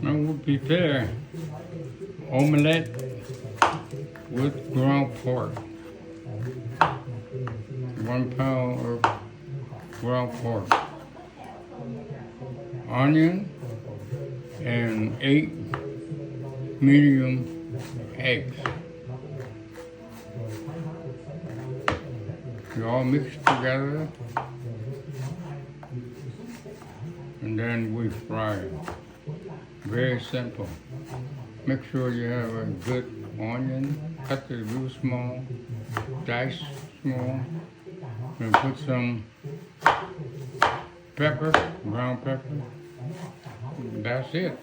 Now we'll prepare omelette with ground pork. 1 pound of ground pork, onion, and 8 medium eggs. You all mix together, and then we fry it. Very simple. Make sure you have a good onion, cut it real small, dice small, and put some pepper, ground pepper. That's it.